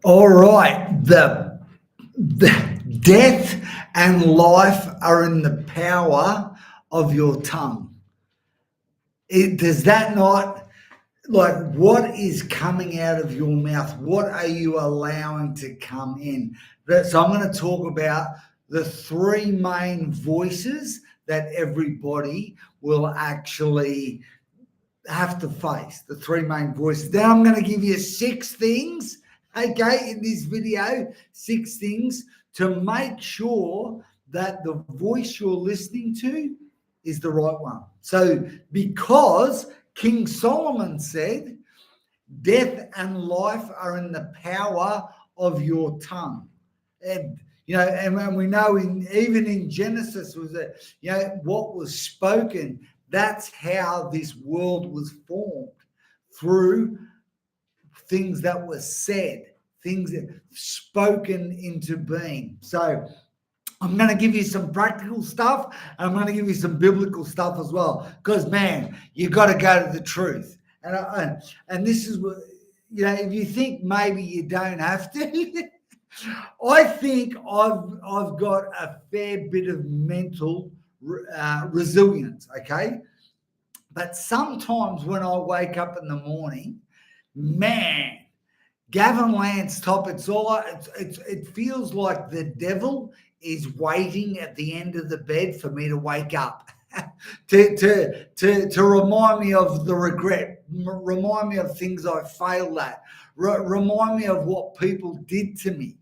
All right. The death and life are in the power of your tongue. Does that not, like, what is coming out of your mouth? What are you allowing to come in? So I'm going to talk about the three main voices that everybody will actually have to face, the three main voices. Then I'm going to give you 6 things, okay, in this video, 6 things to make sure that the voice you're listening to is the right one. So, because King Solomon said, death and life are in the power of your tongue. And and we know even in Genesis was that what was spoken. That's how this world was formed, through things that were said, things that spoken into being. So I'm going to give you some practical stuff, and I'm going to give you some biblical stuff as well. Because man, you got to go to the truth. And this is what if you think maybe you don't have to. I think I've got a fair bit of mental resilience, okay? But sometimes when I wake up in the morning, man, Gavin Topp, it feels like the devil is waiting at the end of the bed for me to wake up. to remind me of the regret, remind me of things I failed at, remind me of what people did to me.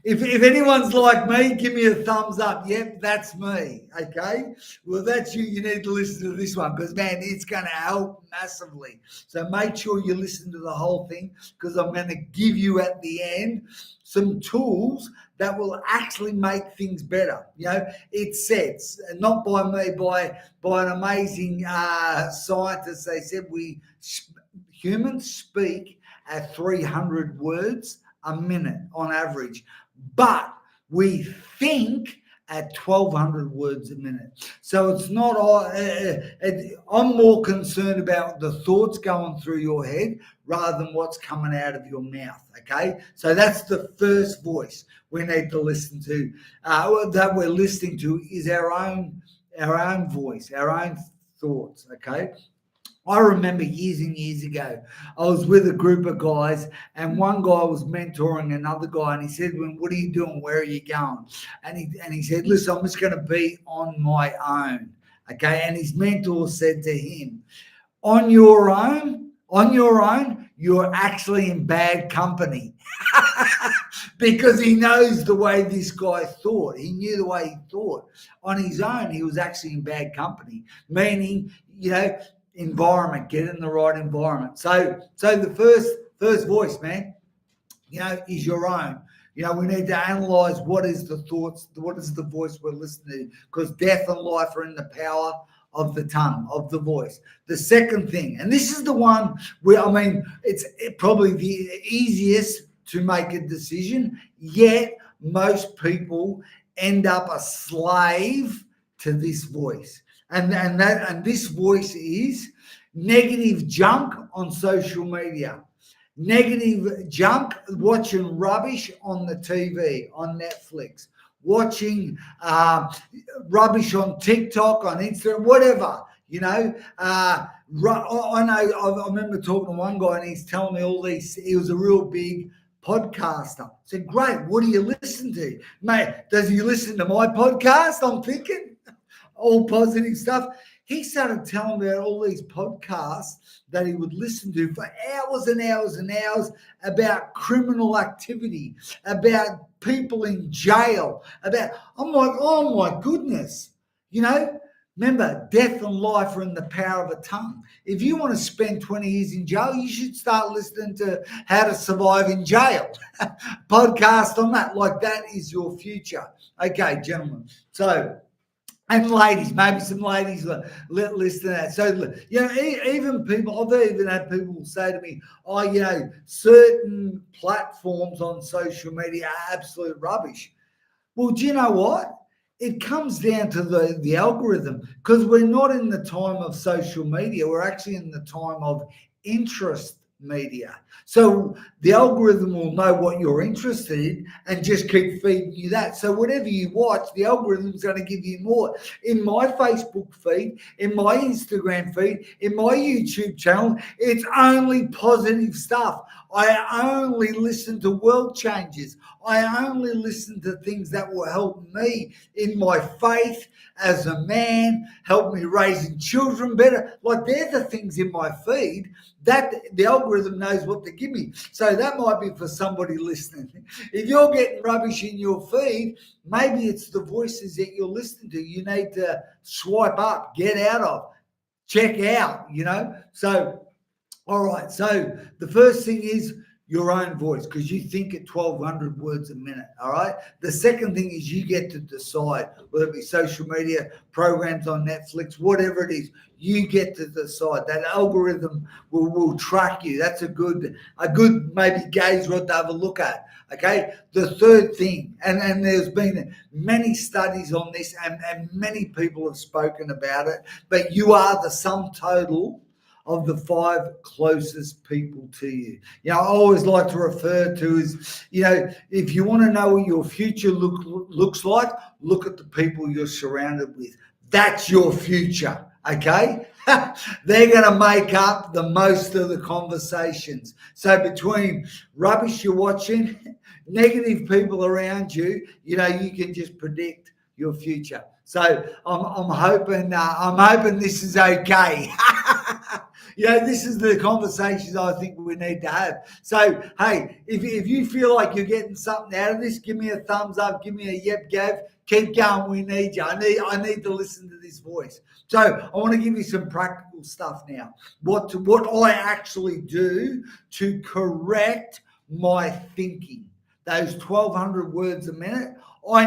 if anyone's like me, give me a thumbs up. Yep, that's me. Okay. Well, that's you. You need to listen to this one because, man, it's going to help massively. So make sure you listen to the whole thing, because I'm going to give you at the end some tools that will actually make things better. It says, not by me, by an amazing scientist. They said humans speak at 300 words a minute on average, but we think at 1,200 words a minute. So it's not. I'm more concerned about the thoughts going through your head rather than what's coming out of your mouth. Okay, so that's the first voice we need to listen to. That we're listening to is our own voice, our own thoughts. Okay. I remember years and years ago, I was with a group of guys, and one guy was mentoring another guy, and he said, "Well, what are you doing? Where are you going?" And he said, "Listen, I'm just going to be on my own." Okay. And his mentor said to him, on your own, you're actually in bad company." Because he knows the way this guy thought. He knew the way he thought. On his own, he was actually in bad company, meaning, environment, get in the right environment. So the first voice, man, is your own. We need to analyze what is the thoughts, what is the voice we're listening to, because death and life are in the power of the tongue, of the voice. The second thing, and this is the one where, it's probably the easiest to make a decision, yet most people end up a slave to this voice. And this voice is negative junk on social media, negative junk, watching rubbish on the TV, on Netflix, watching rubbish on TikTok, on Instagram, whatever. I remember talking to one guy, and he's telling me all these. He was a real big podcaster. I said, "Great, what do you listen to, mate? Does he listen to my podcast?" I'm thinking, all positive stuff. He started telling me about all these podcasts that he would listen to for hours and hours and hours about criminal activity, about people in jail, I'm like, oh my goodness. Remember, death and life are in the power of a tongue. If you want to spend 20 years in jail, you should start listening to How to Survive in Jail. Podcast on that. Like, that is your future. Okay, gentlemen. So, and ladies, maybe some ladies listen to that. So, even people, I've even had people say to me, "Oh, certain platforms on social media are absolute rubbish." Well, do you know what? It comes down to the algorithm, because we're not in the time of social media. We're actually in the time of interest media. So the algorithm will know what you're interested in and just keep feeding you that. So whatever you watch, the algorithm's going to give you more. In my Facebook feed, in my Instagram feed, in my YouTube channel, it's only positive stuff. I only listen to world changes. I only listen to things that will help me in my faith as a man, help me raising children better. Like, they're the things in my feed that the algorithm knows what to give me. So that might be for somebody listening. If you're getting rubbish in your feed, maybe it's the voices that you're listening to. You need to swipe up, get out of, check out, So, all right. So the first thing is your own voice, because you think at 1,200 words a minute. All right. The second thing is you get to decide, whether it be social media, programs on Netflix, whatever it is, you get to decide. That algorithm will track you. That's a good maybe gauge rod to have a look at. Okay. The third thing, and there's been many studies on this, and many people have spoken about it, but you are the sum total of the 5 closest people to you. I always like to refer to as, if you want to know what your future looks like, look at the people you're surrounded with. That's your future, okay? They're going to make up the most of the conversations. So between rubbish you're watching, negative people around you, you can just predict your future. So I'm hoping this is okay. This is the conversations I think we need to have. So, hey, if you feel like you're getting something out of this, give me a thumbs up, give me a yep, Gav. Keep going, we need you. I need to listen to this voice. So I want to give you some practical stuff now. What I actually do to correct my thinking. Those 1,200 words a minute, I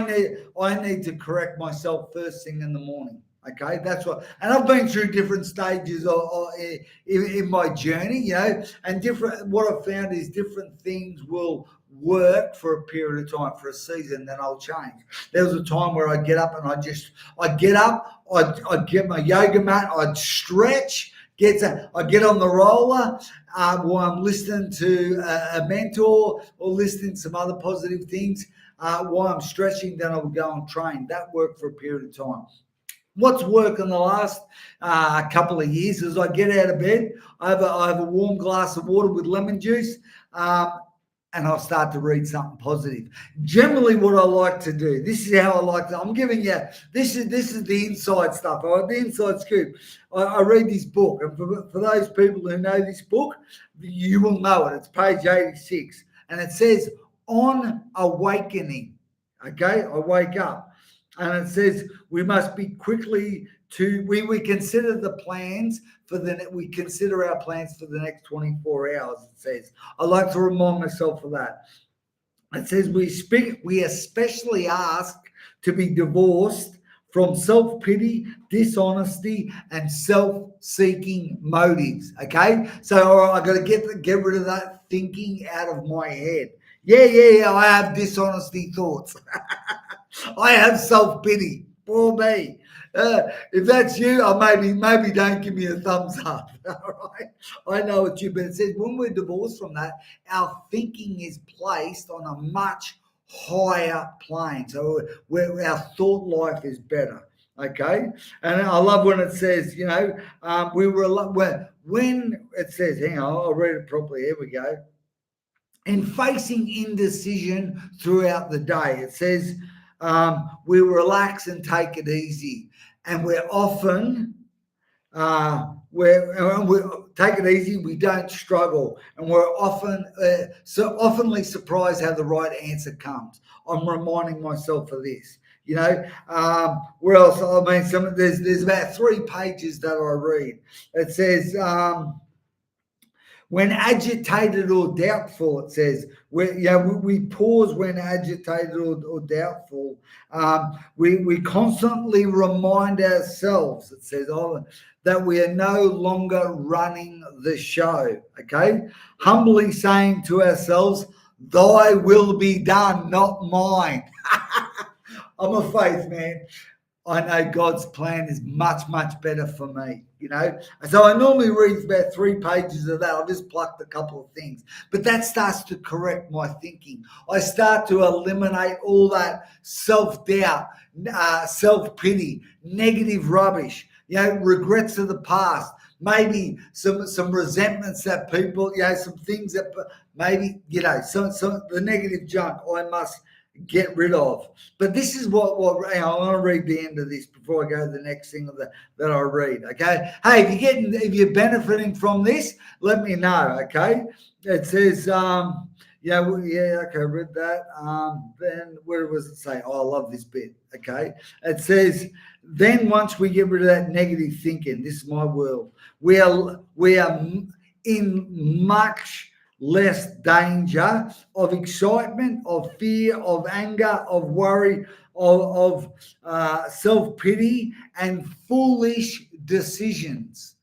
need to correct myself first thing in the morning. Okay, that's what, and I've been through different stages in my journey, and what I've found is different things will work for a period of time, for a season, then I'll change. There was a time where I'd get up and I'd get my yoga mat, I'd stretch, I get on the roller while I'm listening to a mentor or listening to some other positive things while I'm stretching, then I would go and train. That worked for a period of time. What's worked in the last couple of years is I get out of bed, I have a warm glass of water with lemon juice, and I'll start to read something positive. Generally, what I like to do, this is how I like to, I'm giving you, this is the inside stuff, the inside scoop. I read this book, and for those people who know this book, you will know it. It's page 86, and it says, on awakening, okay, I wake up. And it says we must be quickly we consider our plans for the next 24 hours. It says, I like to remind myself of that. It says we especially ask to be divorced from self-pity, dishonesty, and self-seeking motives. Okay, so I got to get rid of that thinking out of my head. Yeah. I have dishonesty thoughts. I have self-pity. Poor me. If that's you, maybe don't give me a thumbs up. All right. I know it's you, but it says when we're divorced from that, our thinking is placed on a much higher plane. So our thought life is better. Okay. And I love when it says, when it says, hang on, I'll read it properly. Here we go. In facing indecision throughout the day, it says, we relax and take it easy, and we're often we take it easy. We don't struggle, and we're oftenly surprised how the right answer comes. I'm reminding myself of this. Where else? I mean, there's about 3 pages that I read. It says. When agitated or doubtful, it says, we pause when agitated or doubtful. We constantly remind ourselves, it says, that we are no longer running the show, okay? Humbly saying to ourselves, thy will be done, not mine. I'm a faith man. I know God's plan is much, much better for me, And so I normally read about 3 pages of that. I've just plucked a couple of things. But that starts to correct my thinking. I start to eliminate all that self-doubt, self-pity, negative rubbish, regrets of the past, maybe some resentments that people, some things that maybe, some the negative junk I must get rid of. But this is what I want to read the end of this before I go to the next thing that I read. Okay. Hey, if you're benefiting from this, let me know. Okay. It says, okay, read that. Then where was it say? Oh, I love this bit. Okay. It says, then once we get rid of that negative thinking, this is my world, we are in much less danger of excitement, of fear, of anger, of worry, of self-pity and foolish decisions.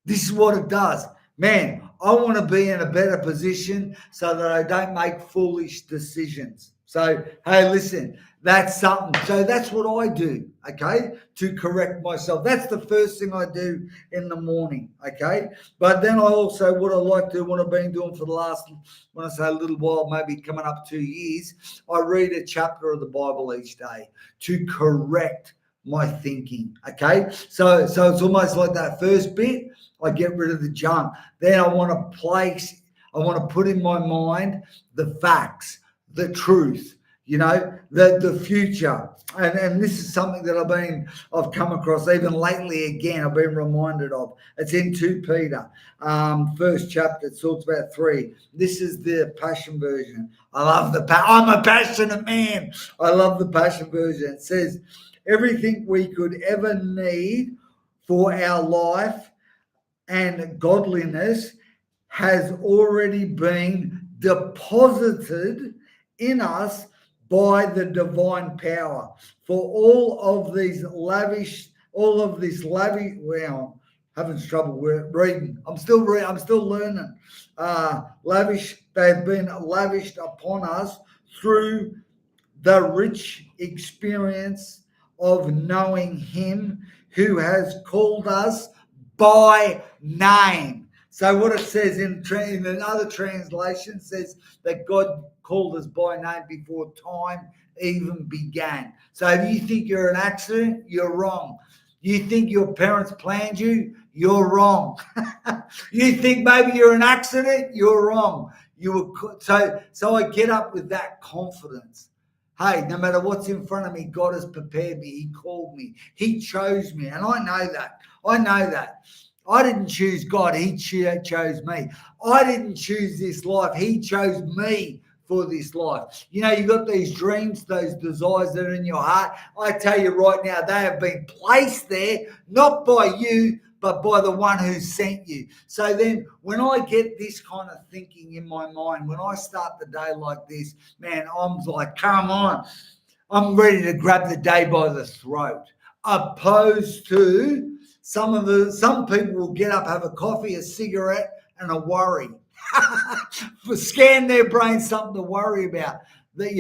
This is what it does. Man, I want to be in a better position so that I don't make foolish decisions. So, hey, listen, that's something. So that's what I do, okay, to correct myself. That's the first thing I do in the morning, okay? But then I also, what I like to do, what I've been doing for the last, when I say a little while, maybe coming up 2 years, I read a chapter of the Bible each day to correct my thinking, okay? So it's almost like that first bit, I get rid of the junk. Then I want to put in my mind the facts, the truth, the future. And this is something that I've come across even lately again, I've been reminded of. It's in 2 Peter, first chapter, it talks about 3. This is the Passion version. I'm a passionate man. I love the Passion version. It says, everything we could ever need for our life and godliness has already been deposited in us by the divine power. For all of this lavish, well, having trouble reading. I'm still learning. They've been lavished upon us through the rich experience of knowing him who has called us by name. So what it says in another translation says that God called us by name before time even began. So if you think you're an accident, you're wrong. You think your parents planned you, you're wrong. You think maybe you're an accident, you're wrong. So I get up with that confidence. Hey, no matter what's in front of me, God has prepared me. He called me. He chose me. And I know that. I didn't choose God. He chose me. I didn't choose this life. He chose me for this life. You got these dreams, those desires that are in your heart. I tell you right now, they have been placed there, not by you, but by the one who sent you. So then when I get this kind of thinking in my mind, when I start the day like this, man, I'm like, come on. I'm ready to grab the day by the throat. Opposed to some people will get up, have a coffee, a cigarette, and a worry. Scan their brain, something to worry about. That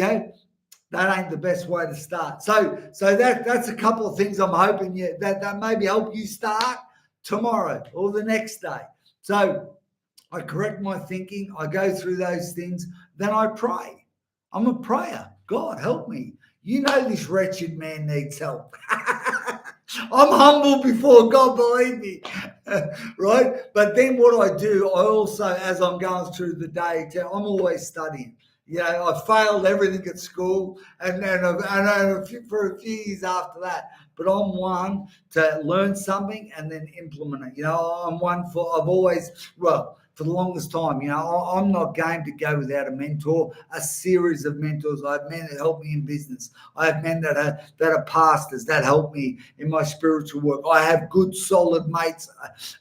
ain't the best way to start. So that's a couple of things I'm hoping that maybe help you start tomorrow or the next day. So I correct my thinking. I go through those things. Then I pray. I'm a prayer. God, help me. This wretched man needs help. I'm humble before God, believe me. Right? But then what I do, I also, as I'm going through the day, I'm always studying. I failed everything at school, and for a few years after that. But I'm one to learn something and then implement it. I'm one for the longest time, I'm not going to go without a mentor, a series of mentors. I have men that help me in business. I have men that are pastors that help me in my spiritual work. I have good, solid mates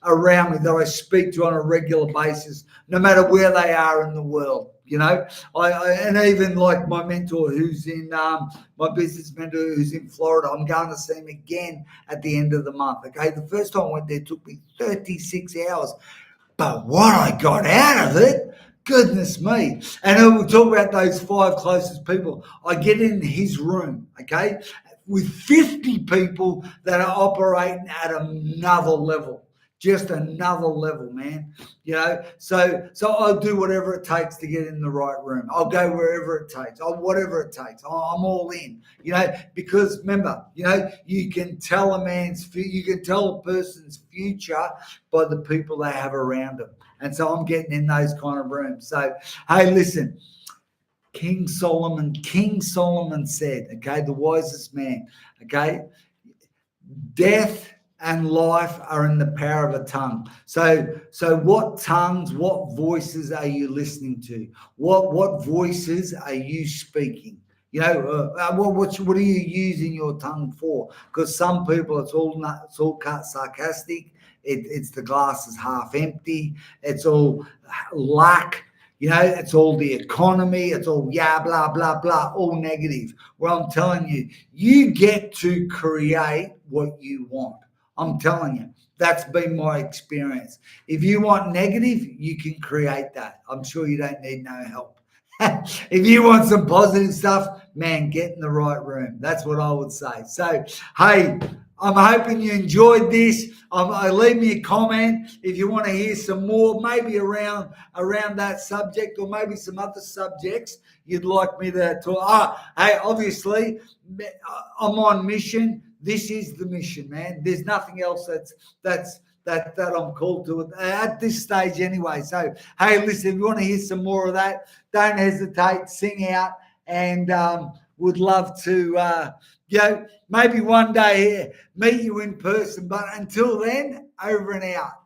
around me that I speak to on a regular basis, no matter where they are in the world. And even like my mentor who's in my business mentor who's in Florida, I'm going to see him again at the end of the month. Okay, the first time I went there took me 36 hours. But what I got out of it, goodness me. And we'll talk about those 5 closest people. I get in his room, okay? with 50 people that are operating at another level. Just another level, man. So I'll do whatever it takes to get in the right room. I'll go wherever it takes. Whatever it takes. I'm all in. Because remember, you can tell you can tell a person's future by the people they have around them. And so I'm getting in those kind of rooms. So hey, listen. King Solomon said, okay, the wisest man, okay, death and life are in the power of a tongue. So what voices are you listening to? What voices are you speaking? What are you using your tongue for? Because some people, it's all sarcastic. It's the glass is half empty. It's all luck. It's all the economy. It's all blah, blah, blah, all negative. Well, I'm telling you, you get to create what you want. I'm telling you, that's been my experience. If you want negative, you can create that. I'm sure you don't need no help. If you want some positive stuff, man, get in the right room. That's what I would say. So, hey, I'm hoping you enjoyed this. Leave me a comment if you want to hear some more, maybe around that subject, or maybe some other subjects you'd like me to talk. Hey, obviously, I'm on mission. This is the mission, man. There's nothing else that I'm called to at this stage anyway. So, hey, listen, if you want to hear some more of that, don't hesitate, sing out, and would love to, maybe one day meet you in person. But until then, over and out.